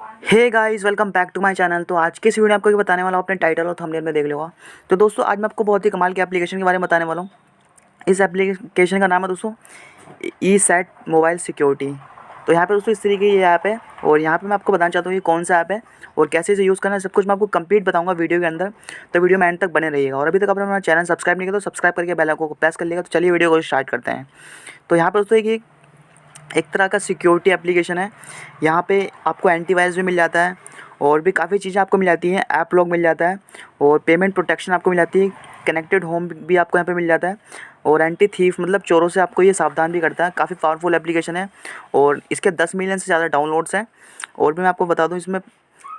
Hey guys, welcome back to my channel. तो आज के इस वीडियो में आपको ये बताने वाला हूँ, अपने टाइटल और थंबनेल में देख लिया होगा। तो दोस्तों आज मैं आपको बहुत ही कमाल की एप्लीकेशन के बारे में बताने वाला हूँ। इस एप्लीकेशन का नाम है दोस्तों ई सेट मोबाइल सिक्योरिटी। तो यहाँ पे दोस्तों इस तरीके की ये ऐप है और यहाँ पे मैं आपको बताना चाहता हूँ ये कौन सा ऐप है और कैसे इसे यूज़ करना है, सब कुछ मैं आपको कंप्लीट बताऊँगा वीडियो के अंदर। तो वीडियो में एंड तक बने रहिएगा और अभी तक आपने हमारा चैनल सब्सक्राइब नहीं किया तो सब्सक्राइब करके बेल आइकन को प्रेस कर लिएगा। तो चलिए वीडियो को स्टार्ट करते हैं। तो यहाँ पर दोस्तों एक तरह का सिक्योरिटी एप्लीकेशन है। यहाँ पे आपको एंटीवायरस भी मिल जाता है और भी काफ़ी चीज़ें आपको मिल जाती हैं। ऐप लॉक मिल जाता है और पेमेंट प्रोटेक्शन आपको मिल जाती है। कनेक्टेड होम भी आपको यहाँ पे मिल जाता है और एंटी थीफ मतलब चोरों से आपको ये सावधान भी करता है। काफ़ी पावरफुल एप्लीकेशन है और इसके 10 मिलियन से ज़्यादा डाउनलोड्स हैं। और भी मैं आपको बता दूँ, इसमें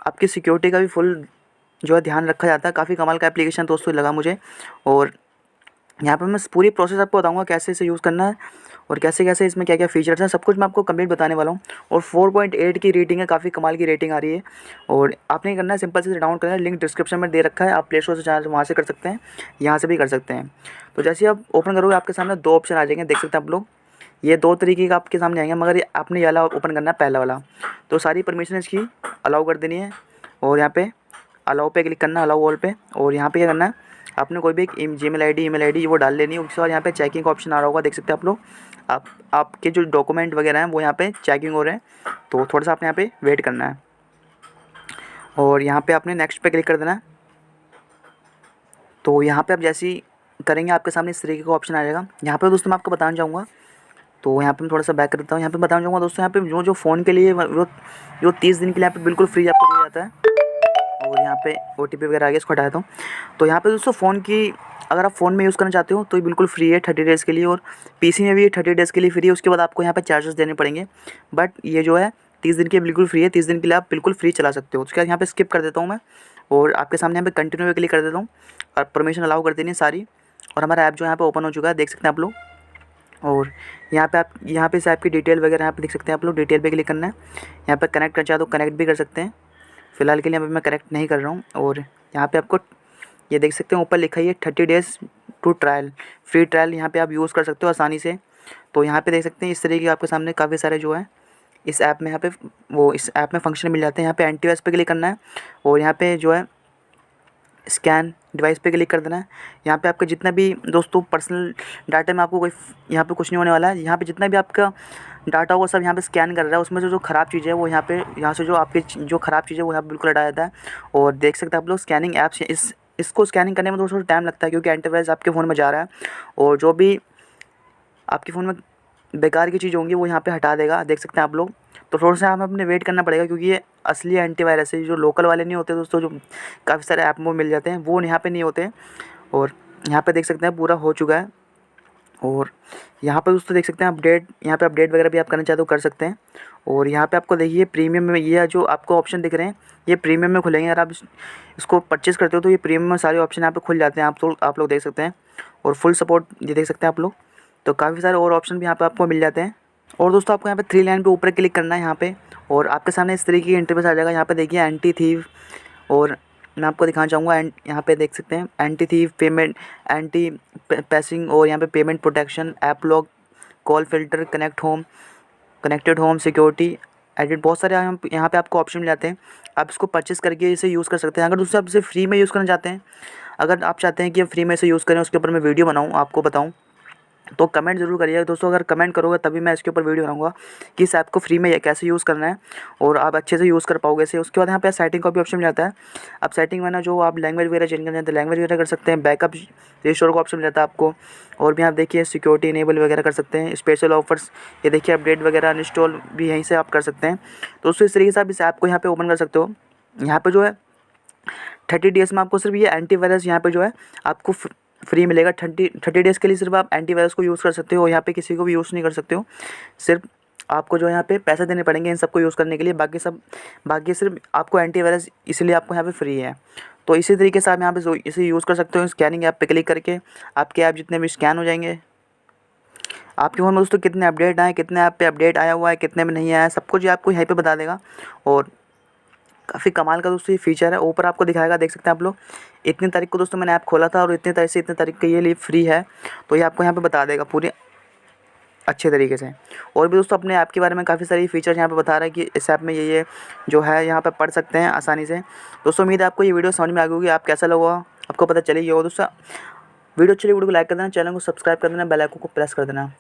आपकी सिक्योरिटी का भी फुल जो है ध्यान रखा जाता है। काफ़ी कमाल का एप्लीकेशन दोस्तों लगा मुझे। और यहाँ पे मैं पूरी प्रोसेस आपको बताऊंगा कैसे इसे यूज़ करना है और कैसे कैसे इसमें क्या क्या फीचर्स हैं, सब कुछ मैं आपको कंप्लीट बताने वाला हूँ। और 4.8 की रेटिंग है, काफ़ी कमाल की रेटिंग आ रही है। और आपने करना है, सिंपल से डाउनलोड करना है, लिंक डिस्क्रिप्शन में दे रखा है। आप प्ले स्टोर से चाहे वहाँ से कर सकते हैं, यहाँ से भी कर सकते हैं। तो जैसे ही आप ओपन करोगे आपके सामने दो ऑप्शन आ जाएंगे, देख सकते हैं आप लोग। ये दो तरीके का आपके सामने आएंगे, मगर आपने ये वाला ओपन करना है, पहला वाला। तो सारी परमिशन इसकी अलाउ कर देनी है और यहाँ पे अलाउ पे क्लिक करना है, अलाउ ऑल पे। और यहाँ पे क्या करना है, आपने कोई भी एक जीमेल आईडी ईमेल आईडी वो डाल लेनी है। उसके बाद यहाँ पे चेकिंग का ऑप्शन आ रहा होगा, देख सकते हैं आप लोग। आपके जो डॉक्यूमेंट वगैरह हैं वो यहाँ पे चेकिंग हो रहे हैं, तो थोड़ा सा आपने यहाँ पे वेट करना है और यहाँ पे आपने नेक्स्ट पे क्लिक कर देना है। तो यहाँ पे आप जैसे ही करेंगे आपके सामने इस तरीके का ऑप्शन आ जाएगा। यहाँ पे दोस्तों मैं आपको बताना चाहूँगा, तो यहाँ पे मैं थोड़ा सा बैक करता हूँ। यहाँ पे बताना चाहूँगा दोस्तों, यहाँ पे जो फ़ोन के लिए वो जो 30 दिन के लिए यहाँ पे बिल्कुल फ्री आपको दिया जाता है। और यहाँ पे OTP वगैरह आ गया, इसको हटा देता हूँ। तो यहाँ पे दोस्तों फ़ोन की अगर आप फ़ोन में यूज़ करना चाहते हो तो ये बिल्कुल फ्री है 30 डेज़ के लिए, और PC में भी ये 30 डेज़ के लिए फ्री है। उसके बाद आपको यहाँ पे चार्जेस देने पड़ेंगे, बट ये जो है 30 दिन के बिल्कुल फ्री है। 30 दिन के लिए आप बिल्कुल फ्री चला सकते हो। उसके बाद यहाँ पे स्किप कर देता हूँ मैं और आपके सामने यहाँ पे कंटिन्यू पे क्लिक कर देता हूँ और परमिशन अलाउ कर देनी है सारी। और हमारा ऐप जो यहाँ पे ओपन हो चुका है, देख सकते हैं आप लोग। और यहाँ पे आप यहाँ पे इस ऐप की डिटेल वगैरह यहाँ पे देख सकते हैं आप लोग। डिटेल पे क्लिक करना है, यहाँ पे कनेक्ट करना चाहे तो कनेक्ट भी कर सकते हैं। फ़िलहाल के लिए अभी मैं कनेक्ट नहीं कर रहा हूँ। और यहाँ पे आपको ये देख सकते हैं ऊपर लिखा है 30 days to trial, free trial यहाँ पे आप यूज़ कर सकते हो आसानी से। तो यहाँ पे देख सकते हैं इस तरीके के आपके सामने काफ़ी सारे जो है इस ऐप में इस ऐप में फंक्शन मिल जाते हैं। यहाँ पे एंटीवायरस पे क्लिक करना है और यहाँ पे जो है स्कैन डिवाइस पे क्लिक कर देना है। यहाँ पे आपका जितना भी दोस्तों पर्सनल डाटा में आपको कोई यहाँ पे कुछ नहीं होने वाला है। यहाँ पे जितना भी आपका डाटा होगा सब यहाँ पे स्कैन कर रहा है। उसमें से जो ख़राब चीज़ें है वो यहाँ से जो आपकी जो ख़राब चीज़ें वो यहाँ पे बिल्कुल हटाया जाता है। और देख सकते हैं आप लोग स्कैनिंग ऐप्स, इसको स्कैनिंग करने में थोड़ा टाइम लगता है क्योंकि एंटीवायरस आपके फ़ोन में जा रहा है और जो भी आपके फ़ोन में बेकार की चीज़ होंगी वो यहाँ पे हटा देगा, देख सकते हैं आप लोग। तो थोड़ा सा हमें अपने वेट करना पड़ेगा क्योंकि ये असली एंटीवायरस है। जो लोकल वाले नहीं होते दोस्तों, जो काफ़ी सारे ऐप में मिल जाते हैं, वो यहाँ पे नहीं होते। और यहाँ पे देख सकते हैं पूरा हो चुका है। और यहाँ पे दोस्तों देख सकते हैं अपडेट, यहाँ पे अपडेट वगैरह भी आप करना चाहते हो कर सकते हैं। और यहाँ पे आपको देखिए प्रीमियम में ये जो आपको ऑप्शन दिख रहे हैं ये प्रीमियम में खुलेंगे। अगर आप इसको परचेज़ करते हो तो ये प्रीमियम में सारे ऑप्शन यहाँ पे खुल जाते हैं, आप लोग देख सकते हैं। और फुल सपोर्ट ये देख सकते हैं आप लोग। तो काफ़ी सारे और ऑप्शन भी यहाँ पे आपको मिल जाते हैं। और दोस्तों आपको यहाँ पे 3 लाइन पे ऊपर क्लिक करना है यहाँ पे और आपके सामने इस तरीके की इंटरफेस आ जाएगा। यहाँ पे देखिए एंटी थीव, और मैं आपको दिखाना चाहूँगा यहाँ पे देख सकते हैं anti thief, payment, anti passing, और यहाँ पे payment protection, app lock, call filter, connected home security edit, बहुत सारे यहाँ पे आपको ऑप्शन मिल जाते हैं। आप इसको परचेस करके इसे यूज़ कर सकते हैं। अगर दोस्तों आप इसे फ्री में यूज़ करना चाहते हैं, अगर आप चाहते हैं कि फ्री में इसे यूज़ करें, उसके ऊपर मैं वीडियो बनाऊँ आपको बताऊँ, तो कमेंट ज़रूर करिएगा दोस्तों। अगर कमेंट करोगे तभी मैं इसके ऊपर वीडियो बनाऊंगा कि इस ऐप को फ्री में कैसे यूज़ करना है और आप अच्छे से यूज़ कर पाओगे इसे। उसके बाद यहाँ पे सेटिंग का भी ऑप्शन मिल जाता है। अब सेटिंग में ना जो आप लैंग्वेज वगैरह चेंज करना चाहते हैं लैंग्वेज वगैरह कर सकते हैं। बैकअप रिस्टोर का ऑप्शन मिल जाता है आपको। और भी आप देखिए सिक्योरिटी इनेबल वगैरह कर सकते हैं, स्पेशल ऑफर्स, ये देखिए अपडेट वगैरह अनइंस्टॉल भी यहीं से आप कर सकते हैं। तो दोस्तों इस तरीके से आप इस ऐप को यहाँ पे ओपन कर सकते हो। यहाँ पे जो है 30 डेज़ में आपको सिर्फ ये एंटीवायरस यहाँ पे जो है आपको फ्री मिलेगा। 30 डेज़ के लिए सिर्फ आप एंटीवायरस को यूज़ कर सकते हो, यहाँ पे किसी को भी यूज़ नहीं कर सकते हो। सिर्फ आपको जो है यहाँ पे पैसे देने पड़ेंगे इन सबको यूज़ करने के लिए, बाकी सिर्फ आपको एंटीवायरस इसलिए आपको यहाँ पे फ्री है। तो इसी तरीके से आप यहाँ पे इसे यूज़ कर सकते हो। स्कैनिंग ऐप पे क्लिक करके आपके ऐप जितने भी स्कैन हो जाएंगे। आपके फ़ोन में दोस्तों कितने अपडेट आए, कितने ऐप पे अपडेट आया हुआ है, कितने में नहीं आया है, सब कुछ ये आपको यहीं पे बता देगा। और काफ़ी कमाल का दोस्तों ये फीचर है। ऊपर आपको दिखाएगा, देख सकते हैं आप लोग। इतनी तारीख को दोस्तों मैंने ऐप खोला था और इतनी तारीख से इतनी तारीख के ये लिए फ्री है, तो ये आपको यहाँ पे बता देगा पूरी अच्छे तरीके से। और भी दोस्तों अपने ऐप के बारे में काफ़ी सारी फीचर्स यहाँ पे बता रहा है कि इस ऐप में ये जो है यहाँ पे पढ़ सकते हैं आसानी से। दोस्तों उम्मीद है आपको ये वीडियो समझ में आ गई होगी। आप कैसा लगा आपको पता चल ही होगा। दोस्तों वीडियो अच्छी लगी वीडियो को लाइक कर देना, चैनल को सब्सक्राइब कर देना, बेल आइकन को प्रेस कर देना।